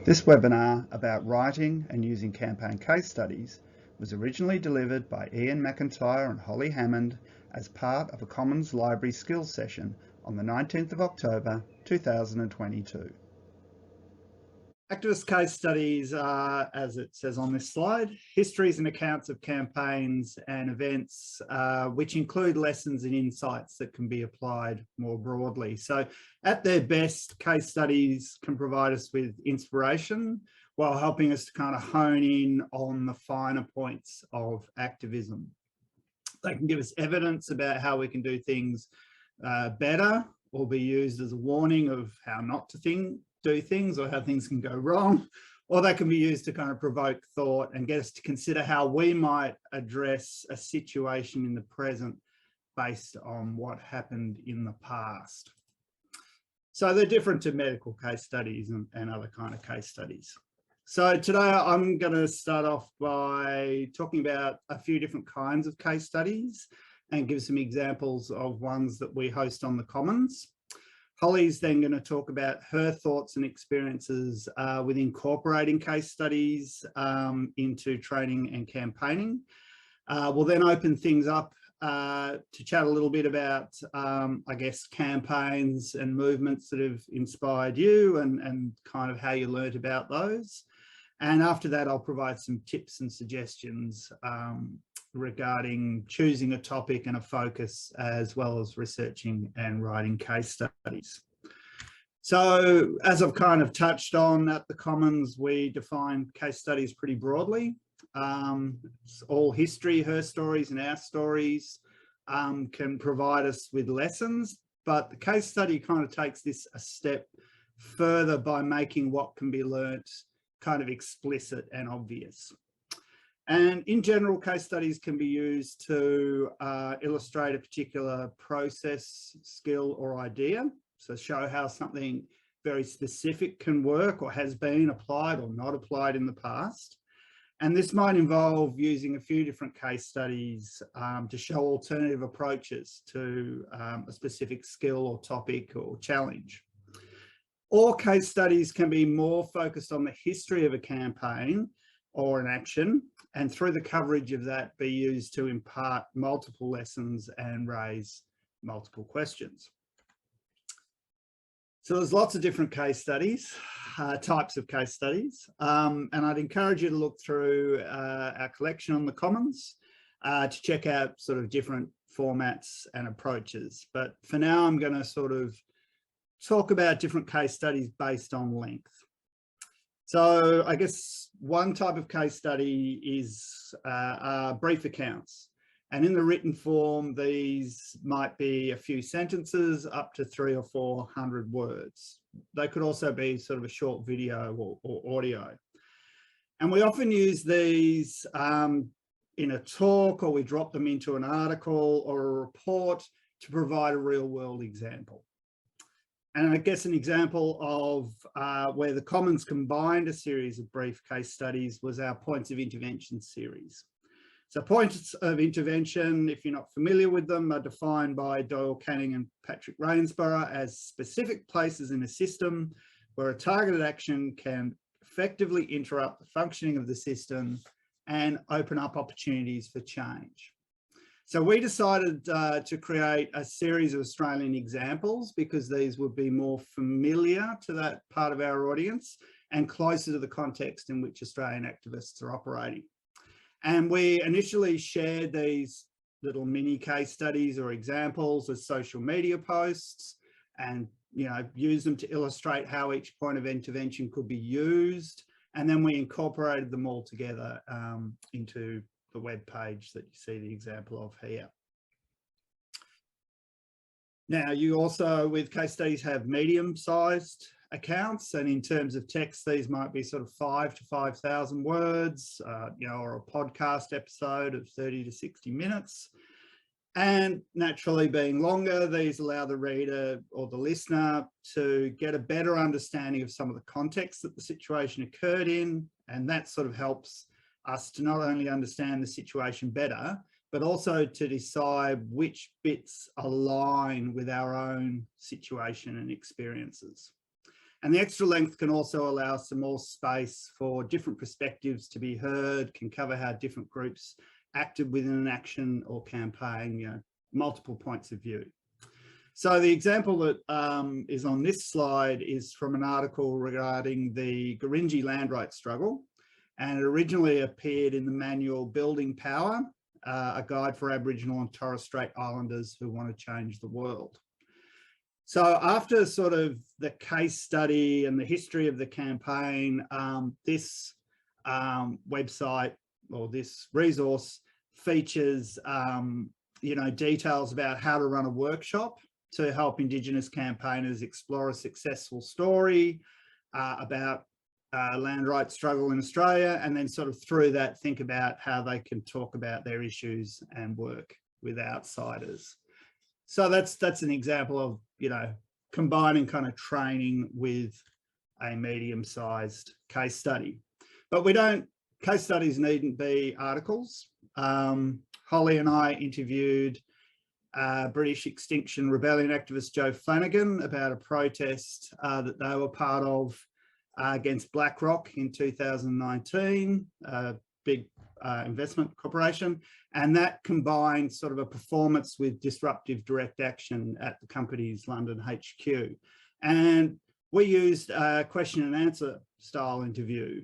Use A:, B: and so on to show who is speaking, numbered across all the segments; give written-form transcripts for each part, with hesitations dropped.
A: This webinar about writing and using campaign case studies was originally delivered by Ian McIntyre and Holly Hammond as part of a Commons Library Skills session on the 19th of October 2022. Activist case studies are, as it says on this slide, histories and accounts of campaigns and events which include lessons and insights that can be applied more broadly. So at their best, case studies can provide us with inspiration while helping us to kind of hone in on the finer points of activism. They can give us evidence about how we can do things better, or be used as a warning of how not to do things or how things can go wrong, or they can be used to kind of provoke thought and get us to consider how we might address a situation in the present based on what happened in the past. So they're different to medical case studies and other kind of case studies. So today I'm going to start off by talking about a few different kinds of case studies and give some examples of ones that we host on the Commons. Holly's then going to talk about her thoughts and experiences with incorporating case studies into training and campaigning. We'll then open things up to chat a little bit about, I guess, campaigns and movements that have inspired you and kind of how you learnt about those. And after that, I'll provide some tips and suggestions regarding choosing a topic and a focus, as well as researching and writing case studies. So as I've kind of touched on at the Commons, we define case studies pretty broadly. It's all history, her stories and our stories can provide us with lessons, but the case study kind of takes this a step further by making what can be learnt kind of explicit and obvious. And in general, case studies can be used to illustrate a particular process, skill or idea. So show how something very specific can work or has been applied or not applied in the past. And this might involve using a few different case studies to show alternative approaches to a specific skill or topic or challenge. Or case studies can be more focused on the history of a campaign or an action, and through the coverage of that be used to impart multiple lessons and raise multiple questions. So there's lots of different case studies, types of case studies, and I'd encourage you to look through our collection on the Commons to check out sort of different formats and approaches. But for now, I'm going to sort of talk about different case studies based on length. So I guess one type of case study is brief accounts. And in the written form, these might be a few sentences up to 300 or 400 words. They could also be sort of a short video or audio. And we often use these in a talk, or we drop them into an article or a report to provide a real world example. And I guess an example of where the Commons combined a series of brief case studies was our Points of Intervention series. So points of intervention, if you're not familiar with them, are defined by Doyle Canning and Patrick Rainsborough as specific places in a system where a targeted action can effectively interrupt the functioning of the system and open up opportunities for change. So we decided to create a series of Australian examples because these would be more familiar to that part of our audience and closer to the context in which Australian activists are operating. And we initially shared these little mini case studies or examples as social media posts and, you know, use them to illustrate how each point of intervention could be used. And then we incorporated them all together into the web page that you see the example of here. Now, you also, with case studies, have medium-sized accounts, and in terms of text, these might be sort of 5,000 to 5,000 words, you know, or a podcast episode of 30 to 60 minutes. And naturally, being longer, these allow the reader or the listener to get a better understanding of some of the context that the situation occurred in, and that sort of helps us to not only understand the situation better, but also to decide which bits align with our own situation and experiences. And the extra length can also allow some more space for different perspectives to be heard, can cover how different groups acted within an action or campaign, you know, multiple points of view. So the example that is on this slide is from an article regarding the Gurindji land rights struggle, and it originally appeared in the manual Building Power, a guide for Aboriginal and Torres Strait Islanders who want to change the world. So after sort of the case study and the history of the campaign, this website or this resource features, you know, details about how to run a workshop to help Indigenous campaigners explore a successful story about land rights struggle in Australia, and then sort of through that think about how they can talk about their issues and work with outsiders. So that's an example of, you know, combining kind of training with a medium-sized case study. But case studies needn't be articles. Holly and I interviewed British Extinction Rebellion activist Joe Flanagan about a protest that they were part of against BlackRock in 2019, a big investment corporation, and that combined sort of a performance with disruptive direct action at the company's London HQ. And we used a question and answer style interview,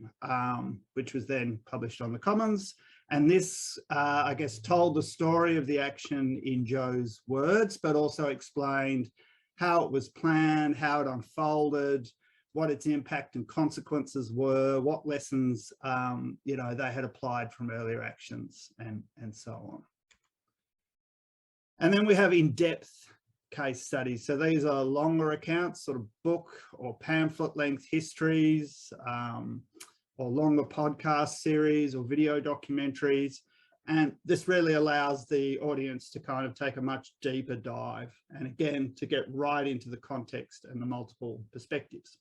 A: which was then published on the Commons. And this, I guess, told the story of the action in Joe's words, but also explained how it was planned, how it unfolded, what its impact and consequences were, what lessons, you know, they had applied from earlier actions, and so on. And then we have in-depth case studies. So these are longer accounts, sort of book or pamphlet length histories, or longer podcast series or video documentaries. And this really allows the audience to kind of take a much deeper dive, and again, to get right into the context and the multiple perspectives.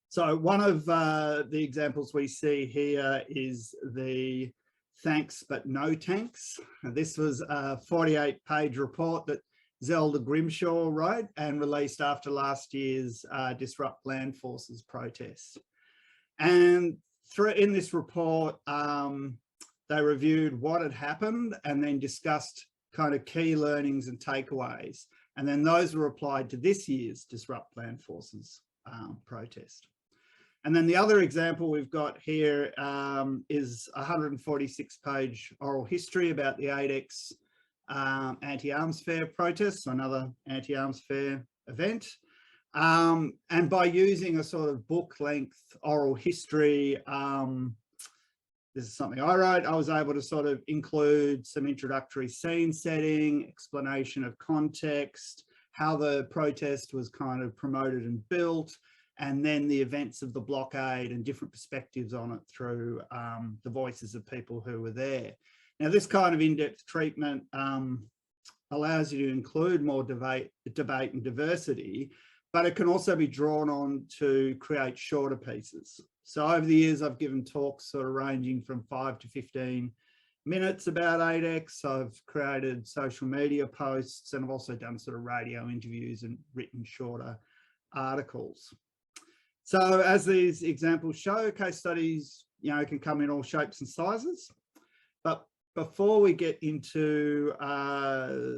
A: So one of the examples we see here is the Thanks But No Tanks. This was a 48-page report that Zelda Grimshaw wrote and released after last year's Disrupt Land Forces protest. And in this report, they reviewed what had happened and then discussed kind of key learnings and takeaways. And then those were applied to this year's Disrupt Land Forces protest. And then the other example we've got here is a 146-page oral history about the 8X anti-arms fair protest, so another anti-arms fair event. And by using a sort of book-length oral history, this is something I wrote, I was able to sort of include some introductory scene setting, explanation of context, how the protest was kind of promoted and built, and then the events of the blockade and different perspectives on it through the voices of people who were there. Now, this kind of in-depth treatment allows you to include more debate and diversity, but it can also be drawn on to create shorter pieces. So over the years, I've given talks sort of ranging from 5 to 15 minutes about 8X. I've created social media posts, and I've also done sort of radio interviews and written shorter articles. So as these examples show, case studies, you know, can come in all shapes and sizes. But before we get into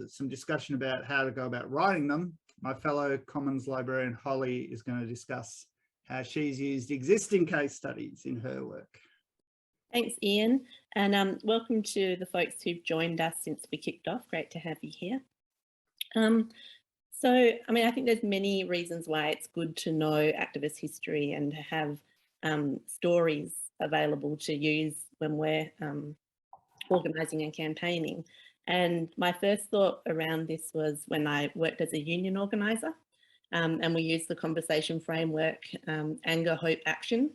A: some discussion about how to go about writing them, my fellow Commons librarian Holly is going to discuss how she's used existing case studies in her work.
B: Thanks, Ian, and welcome to the folks who've joined us since we kicked off. Great to have you here. So, I mean, I think there's many reasons why it's good to know activist history and to have stories available to use when we're organising and campaigning. And my first thought around this was when I worked as a union organiser, and we used the conversation framework, anger, hope, action.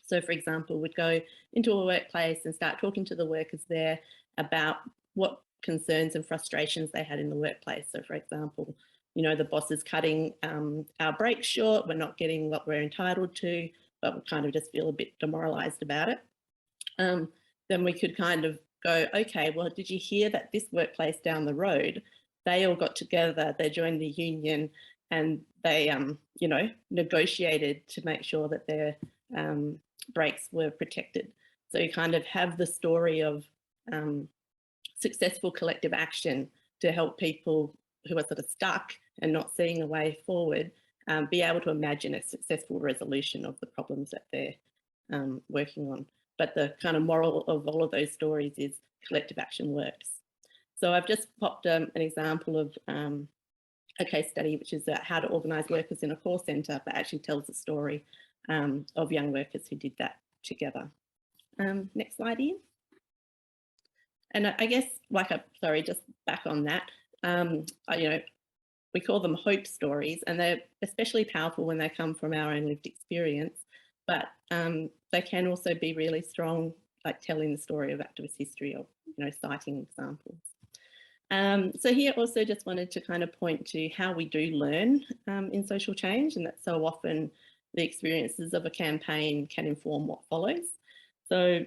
B: So, for example, we'd go into a workplace and start talking to the workers there about what concerns and frustrations they had in the workplace. So, for example, you know, the boss is cutting our breaks short, we're not getting what we're entitled to, but we kind of just feel a bit demoralised about it. Then we could kind of go, okay, well, did you hear that this workplace down the road, they all got together, they joined the union, and they, you know, negotiated to make sure that their breaks were protected. So you kind of have the story of successful collective action to help people who are sort of stuck and not seeing a way forward be able to imagine a successful resolution of the problems that they're working on. But the kind of moral of all of those stories is collective action works. So I've just popped an example of a case study, which is how to organise workers in a call centre, but actually tells the story of young workers who did that together. Next slide, Ian. And I guess, sorry, just back on that, you know, we call them hope stories, and they're especially powerful when they come from our own lived experience, but they can also be really strong, like telling the story of activist history or, you know, citing examples. So here also just wanted to kind of point to how we do learn in social change, and that so often the experiences of a campaign can inform what follows. So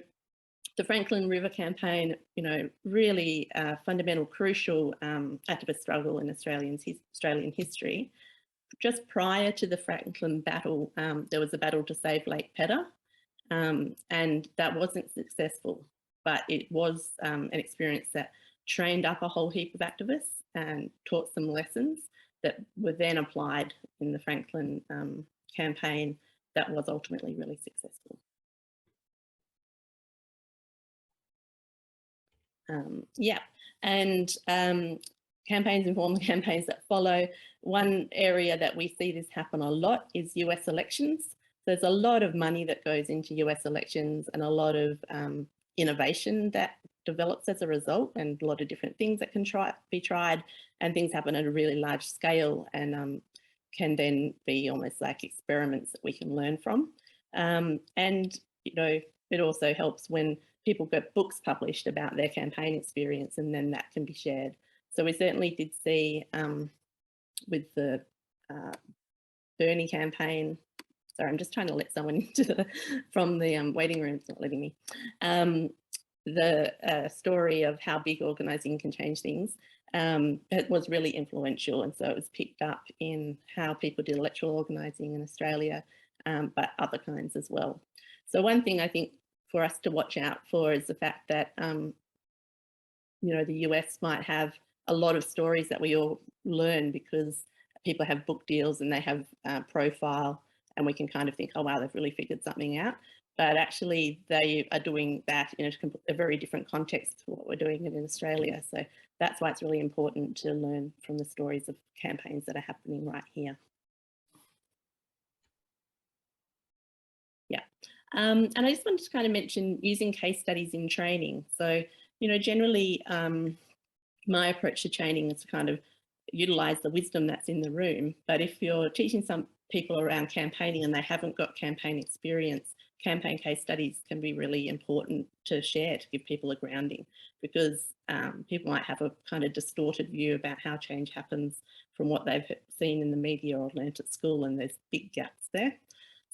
B: the Franklin River campaign, you know, really fundamental, crucial activist struggle in Australian history. Just prior to the Franklin battle, there was a battle to save Lake Pedder, and that wasn't successful, but it was an experience that trained up a whole heap of activists and taught some lessons that were then applied in the Franklin campaign that was ultimately really successful. Yeah, and campaigns inform the campaigns that follow. One area that we see this happen a lot is US elections. There's a lot of money that goes into US elections and a lot of innovation that develops as a result, and a lot of different things that can be tried, and things happen at a really large scale and can then be almost like experiments that we can learn from. And, you know, it also helps when people get books published about their campaign experience, and then that can be shared. So we certainly did see with the Bernie campaign, sorry, I'm just trying to let someone into from the waiting room, it's not letting me. The story of how big organising can change things, it was really influential, and so it was picked up in how people did electoral organising in Australia, but other kinds as well. So one thing I think for us to watch out for is the fact that, you know, the US might have a lot of stories that we all learn because people have book deals and they have profile, and we can kind of think, oh, wow, they've really figured something out. But actually they are doing that in a very different context to what we're doing in Australia. So that's why it's really important to learn from the stories of campaigns that are happening right here. Yeah. And I just wanted to kind of mention using case studies in training. So, you know, generally my approach to training is to kind of utilise the wisdom that's in the room. But if you're teaching some people around campaigning and they haven't got campaign experience, campaign case studies can be really important to share to give people a grounding, because people might have a kind of distorted view about how change happens from what they've seen in the media or learnt at school, and there's big gaps there.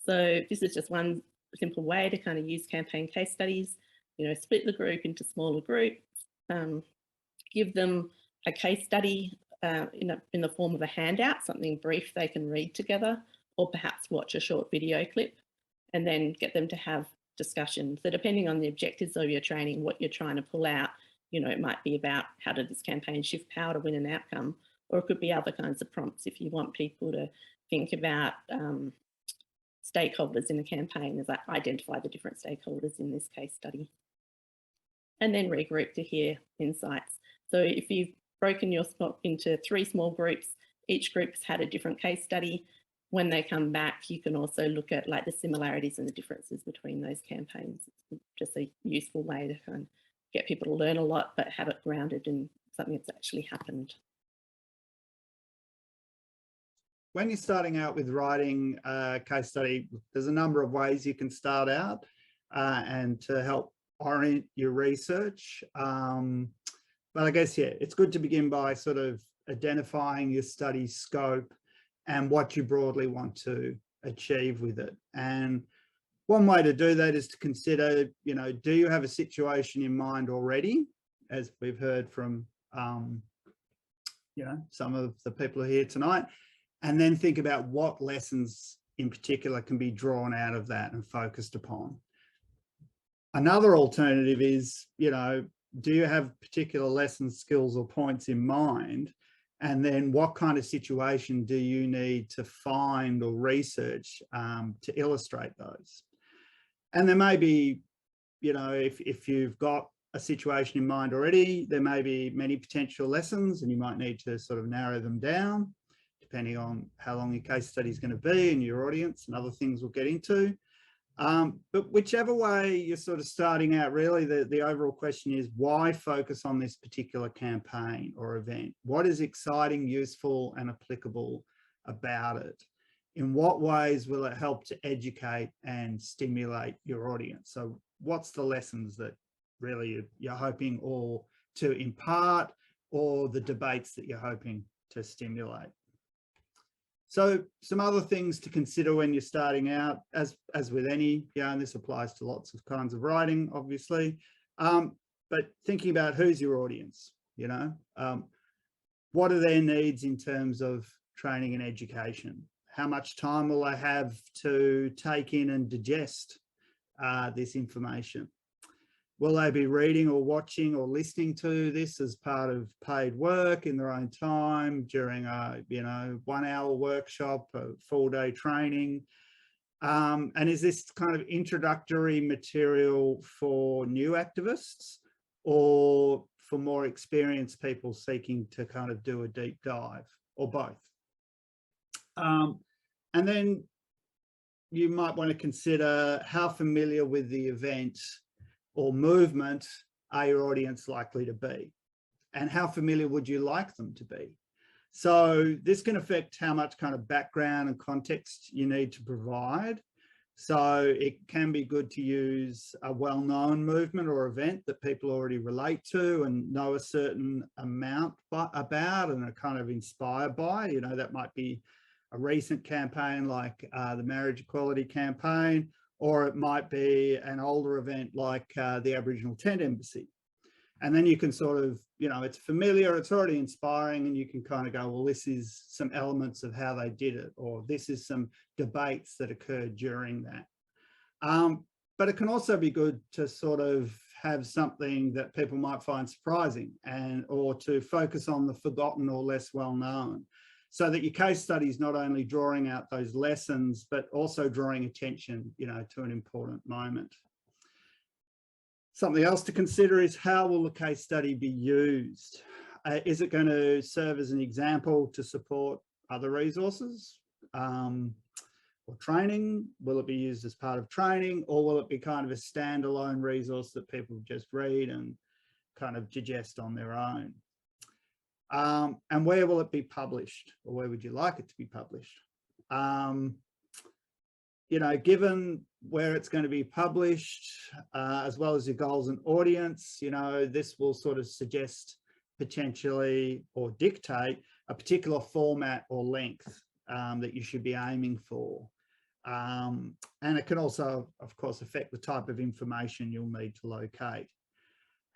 B: So this is just one simple way to kind of use campaign case studies. You know, split the group into smaller groups, give them a case study in the form of a handout, something brief they can read together, or perhaps watch a short video clip, and then get them to have discussions. So depending on the objectives of your training, what you're trying to pull out, you know, it might be about how did this campaign shift power to win an outcome, or it could be other kinds of prompts if you want people to think about stakeholders in a campaign, as I identify the different stakeholders in this case study. And then regroup to hear insights. So if you've broken your spot into 3 small groups, each group's had a different case study. When they come back, you can also look at like the similarities and the differences between those campaigns. It's just a useful way to kind of get people to learn a lot, but have it grounded in something that's actually happened.
A: When you're starting out with writing a case study, there's a number of ways you can start out and to help orient your research. But I guess, yeah, it's good to begin by sort of identifying your study scope and what you broadly want to achieve with it. And one way to do that is to consider, you know, do you have a situation in mind already? As we've heard from, you know, some of the people here tonight. and then think about what lessons in particular can be drawn out of that and focused upon. Another alternative is, you know, do you have particular lessons, skills, or points in mind? And then what kind of situation do you need to find or research to illustrate those? And there may be, you know, if you've got a situation in mind already, there may be many potential lessons and you might need to sort of narrow them down depending on how long your case study is going to be and your audience and other things we'll get into. But whichever way you're sort of starting out, really, the overall question is, why focus on this particular campaign or event? What is exciting, useful, and applicable about it? In what ways will it help to educate and stimulate your audience? So what's the lessons that really you're hoping or to impart, or the debates that you're hoping to stimulate? So some other things to consider when you're starting out, as with any, and this applies to lots of kinds of writing, obviously, but thinking about who's your audience, you know, what are their needs in terms of training and education? How much time will they have to take in and digest this information? Will they be reading or watching or listening to this as part of paid work in their own time during a, you know, 1 hour workshop, a full day training? And is this kind of introductory material for new activists or for more experienced people seeking to kind of do a deep dive, or both? And then you might want to consider how familiar with the event or movement are your audience likely to be, and how familiar would you like them to be? So this can affect how much kind of background and context you need to provide. So it can be good to use a well-known movement or event that people already relate to and know a certain amount about and are kind of inspired by. You know, that might be a recent campaign like the Marriage Equality Campaign, or it might be an older event like the Aboriginal Tent Embassy. And then you can sort of, you know, it's familiar, it's already inspiring, and you can kind of go, well, this is some elements of how they did it, or this is some debates that occurred during that. But it can also be good to sort of have something that people might find surprising, and or to focus on the forgotten or less well known, so that your case study is not only drawing out those lessons, but also drawing attention, you know, to an important moment. Something else to consider is, how will the case study be used? Is it going to serve as an example to support other resources or training? Will it be used as part of training, or will it be kind of a standalone resource that people just read and kind of digest on their own? And where will it be published, or where would you like it to be published? You know, given where it's going to be published, as well as your goals and audience, you know, this will sort of suggest potentially or dictate a particular format or length that you should be aiming for. And it can also, of course, affect the type of information you'll need to locate.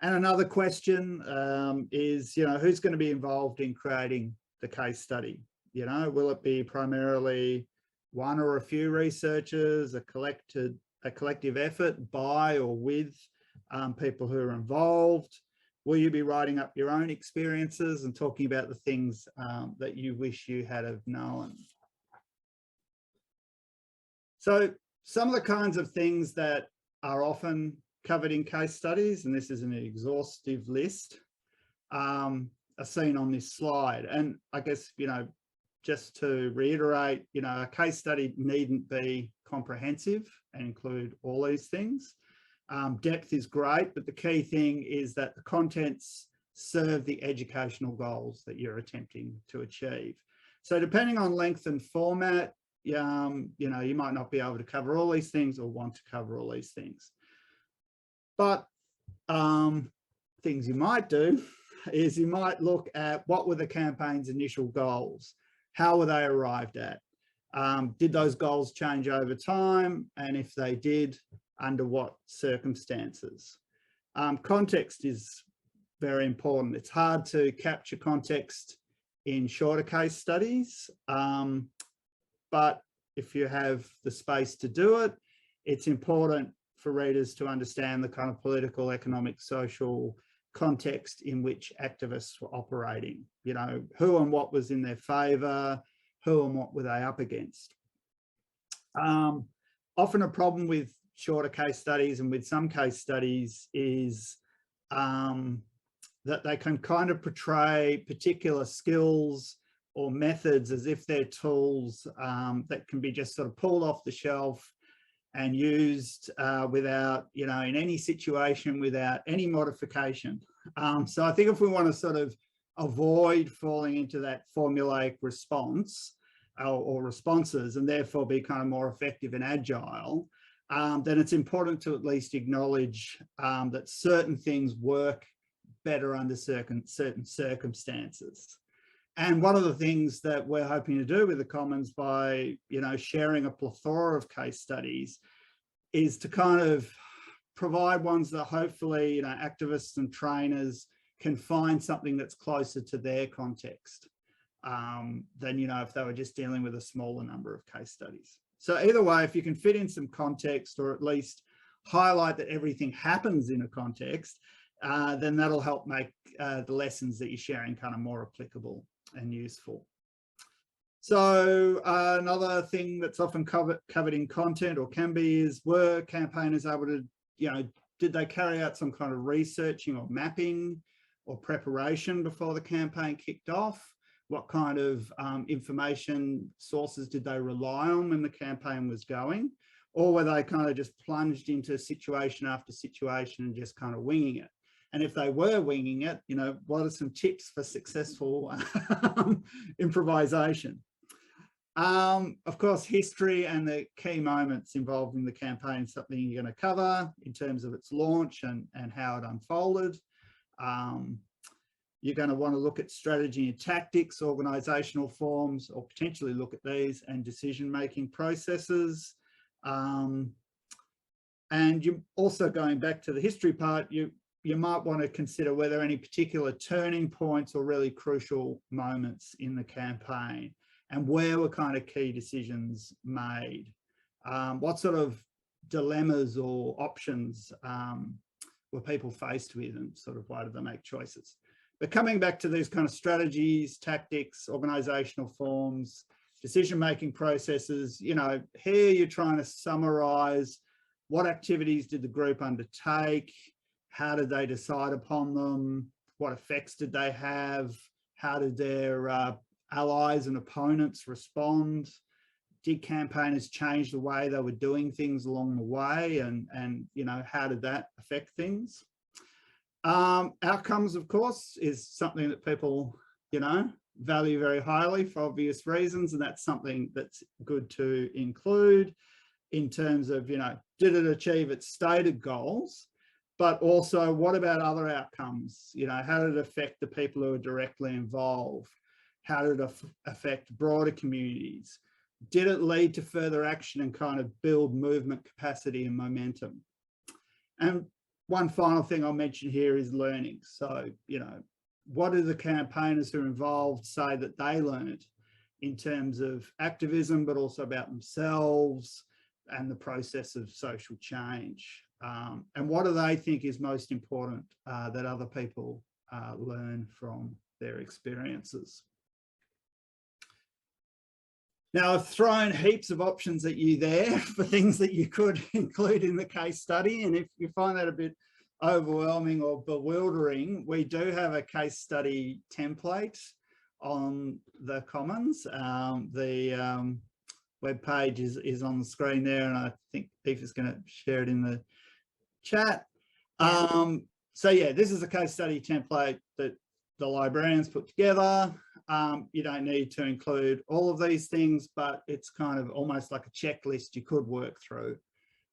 A: And another question is, you know, who's going to be involved in creating the case study? You know, will it be primarily one or a few researchers, a collective effort by or with people who are involved? Will you be writing up your own experiences and talking about the things that you wish you had have known? So some of the kinds of things that are often covered in case studies, and this is an exhaustive list, are seen on this slide. And I guess, you know, just to reiterate, you know, a case study needn't be comprehensive and include all these things. Depth is great, but the key thing is that the contents serve the educational goals that you're attempting to achieve. So depending on length and format, you know, you might not be able to cover all these things or want to cover all these things. But things you might do is you might look at what were the campaign's initial goals? How were they arrived at? Did those goals change over time? And if they did, under what circumstances? Context is very important. It's hard to capture context in shorter case studies. But if you have the space to do it, it's important for readers to understand the kind of political, economic, social context in which activists were operating. You know, who and what was in their favour, who and what were they up against. Often a problem with shorter case studies and with some case studies is that they can kind of portray particular skills or methods as if they're tools that can be just sort of pulled off the shelf and used without, you know, in any situation, without any modification. So I think if we want to sort of avoid falling into that formulaic response or responses, and therefore be kind of more effective and agile, then it's important to at least acknowledge that certain things work better under certain circumstances. And one of the things that we're hoping to do with the Commons by, you know, sharing a plethora of case studies is to kind of provide ones that hopefully, you know, activists and trainers can find something that's closer to their context than, you know, if they were just dealing with a smaller number of case studies. So either way, if you can fit in some context or at least highlight that everything happens in a context, then that'll help make the lessons that you're sharing kind of more applicable and useful. So another thing that's often covered in content, or can be, is were campaigners able to, you know, did they carry out some kind of researching or mapping or preparation before the campaign kicked off? What kind of information sources did they rely on when the campaign was going? Or were they kind of just plunged into situation after situation and just kind of winging it? And if they were winging it, you know, what are some tips for successful improvisation? Of course, history and the key moments involved in the campaign is something you're going to cover in terms of its launch and how it unfolded. You're going to want to look at strategy and tactics, organisational forms, or potentially look at these, and decision-making processes. And you're also, going back to the history part, you might want to consider whether any particular turning points or really crucial moments in the campaign, and where were kind of key decisions made. What sort of dilemmas or options were people faced with, and sort of why did they make choices? But coming back to these kind of strategies, tactics, organisational forms, decision-making processes, you know, here you're trying to summarise what activities did the group undertake, how did they decide upon them, what effects did they have, how did their allies and opponents respond, did campaigners change the way they were doing things along the way, and you know, how did that affect things? Outcomes, of course, is something that people, you know, value very highly for obvious reasons, and that's something that's good to include in terms of, you know, did it achieve its stated goals? But also, what about other outcomes? You know, how did it affect the people who are directly involved? How did it affect broader communities? Did it lead to further action and kind of build movement capacity and momentum? And one final thing I'll mention here is learning. So, you know, what do the campaigners who are involved say that they learned in terms of activism, but also about themselves and the process of social change? And what do they think is most important that other people learn from their experiences? Now, I've thrown heaps of options at you there for things that you could include in the case study. And if you find that a bit overwhelming or bewildering, we do have a case study template on the Commons. The web page is on the screen there, and I think Eve is going to share it in the chat. So yeah, this is a case study template that the librarians put together. You don't need to include all of these things, but it's kind of almost like a checklist you could work through.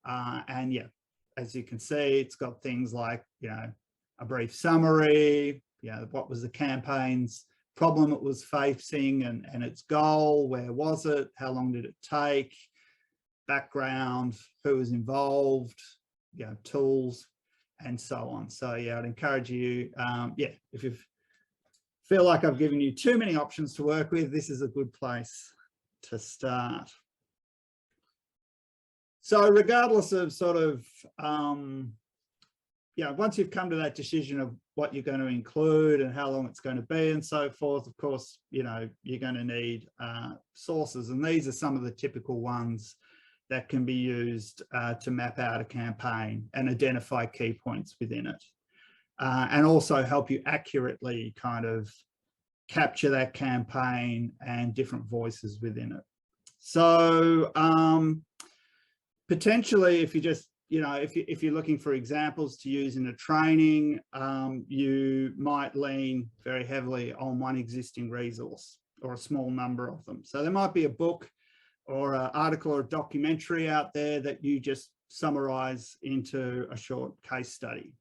A: And yeah, as you can see, it's got things like, you know, a brief summary, you know, what was the campaign's problem it was facing and its goal, where was it, how long did it take, background, who was involved, you know, tools, and so on. So yeah, I'd encourage you, yeah, if you've feel like I've given you too many options to work with, this is a good place to start. So regardless of sort of, once you've come to that decision of what you're going to include and how long it's going to be and so forth, of course, you're going to need sources. And these are some of the typical ones that can be used to map out a campaign and identify key points within it. And also help you accurately kind of capture that campaign and different voices within it. So potentially, if you just, if you're looking for examples to use in a training, you might lean very heavily on one existing resource or a small number of them. So there might be a book or an article or a documentary out there that you just summarize into a short case study.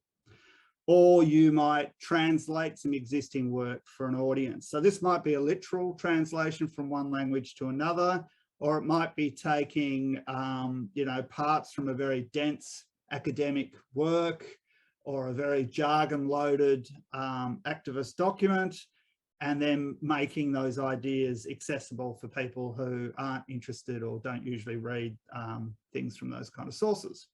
A: Or you might translate some existing work for an audience. So this might be a literal translation from one language to another, or it might be taking, parts from a very dense academic work or a very jargon-loaded activist document, and then making those ideas accessible for people who aren't interested or don't usually read things from those kind of sources.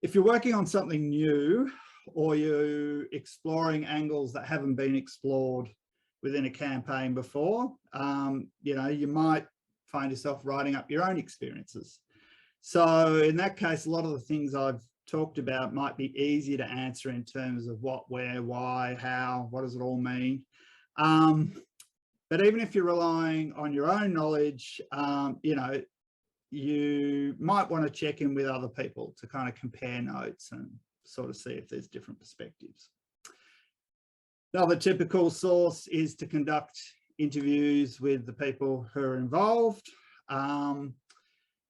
A: If you're working on something new, or you're exploring angles that haven't been explored within a campaign before, you might find yourself writing up your own experiences. So in that case, a lot of the things I've talked about might be easier to answer in terms of what, where, why, how, what does it all mean? But even if you're relying on your own knowledge, you might want to check in with other people to kind of compare notes and sort of see if there's different perspectives. Another typical source is to conduct interviews with the people who are involved.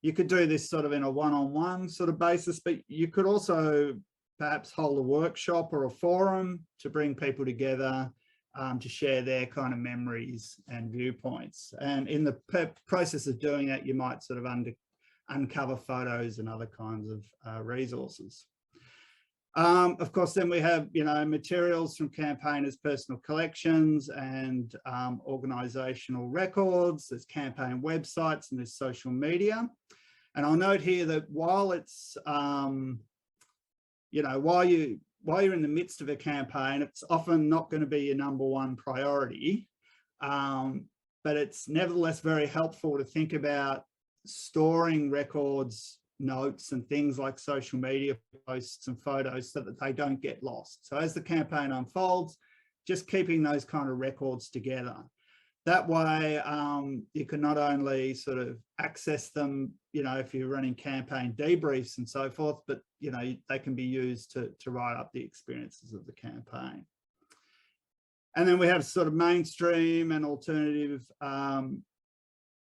A: You could do this sort of in a one-on-one sort of basis, but you could also perhaps hold a workshop or a forum to bring people together to share their kind of memories and viewpoints. And in the process of doing that, you might sort of uncover photos and other kinds of resources. Of course, then we have, materials from campaigners' personal collections and organisational records. There's campaign websites and there's social media. And I'll note here that while it's, while you're in the midst of a campaign, it's often not going to be your number one priority, but it's nevertheless very helpful to think about storing records, notes and things like social media posts and photos so that they don't get lost. So as the campaign unfolds, just keeping those kind of records together. That way you can not only sort of access them, if you're running campaign debriefs and so forth, but they can be used to write up the experiences of the campaign. And then we have sort of mainstream and alternative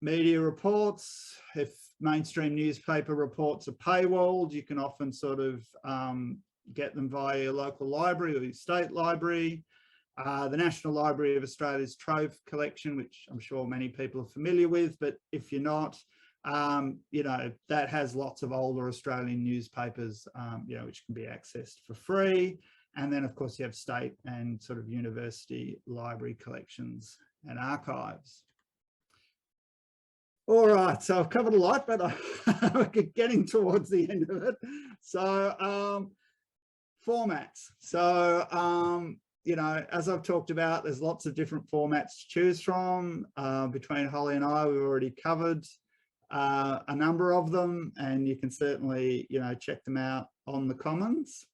A: media reports. If mainstream newspaper reports are paywalled, you can often sort of get them via your local library or your state library. The National Library of Australia's Trove collection, which I'm sure many people are familiar with, but if you're not, that has lots of older Australian newspapers, which can be accessed for free. And then, of course, you have state and sort of university library collections and archives. All right, so I've covered a lot, but I'm getting towards the end of it. So formats. So, as I've talked about, there's lots of different formats to choose from. Between Holly and I, we've already covered a number of them, and you can certainly, check them out on the Commons.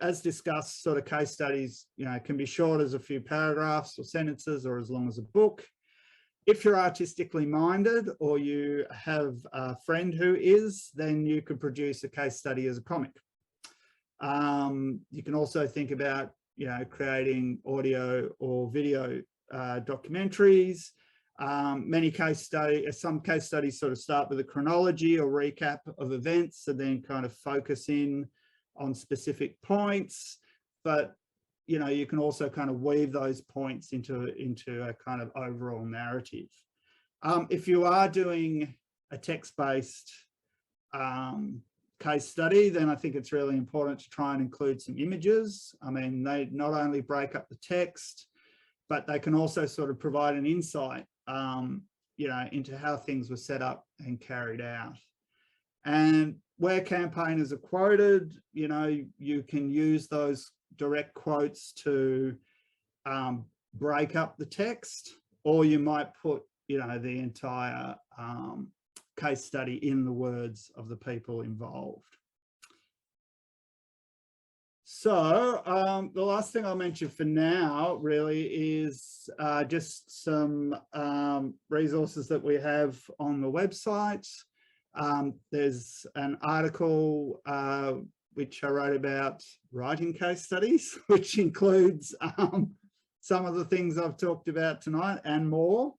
A: As discussed, sort of case studies, can be short as a few paragraphs or sentences or as long as a book. If you're artistically minded or you have a friend who is, then you could produce a case study as a comic. You can also think about, creating audio or video documentaries. Some case studies sort of start with a chronology or recap of events and then kind of focus in on specific points, but you can also kind of weave those points into a kind of overall narrative. If you are doing a text-based case study, then I think it's really important to try and include some images. I mean, they not only break up the text, but they can also sort of provide an insight, you know, into how things were set up and carried out. And where campaigners are quoted, you know, you can use those direct quotes to break up the text, or you might put, you know, the entire case study in the words of the people involved. So the last thing I'll mention for now really is just some resources that we have on the website. There's an article which I wrote about writing case studies, which includes some of the things I've talked about tonight and more.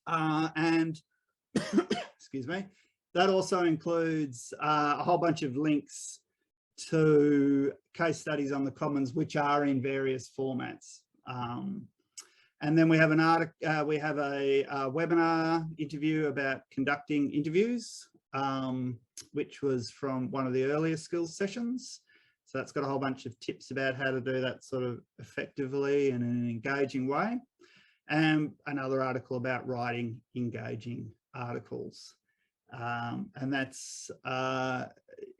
A: And excuse me, that also includes a whole bunch of links to case studies on the Commons, which are in various formats. And then we have an article, we have a webinar interview about conducting interviews, which was from one of the earlier skills sessions. So that's got a whole bunch of tips about how to do that sort of effectively and in an engaging way. And another article about writing engaging articles. And that's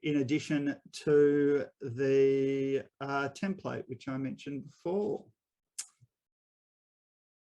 A: in addition to the template, which I mentioned before.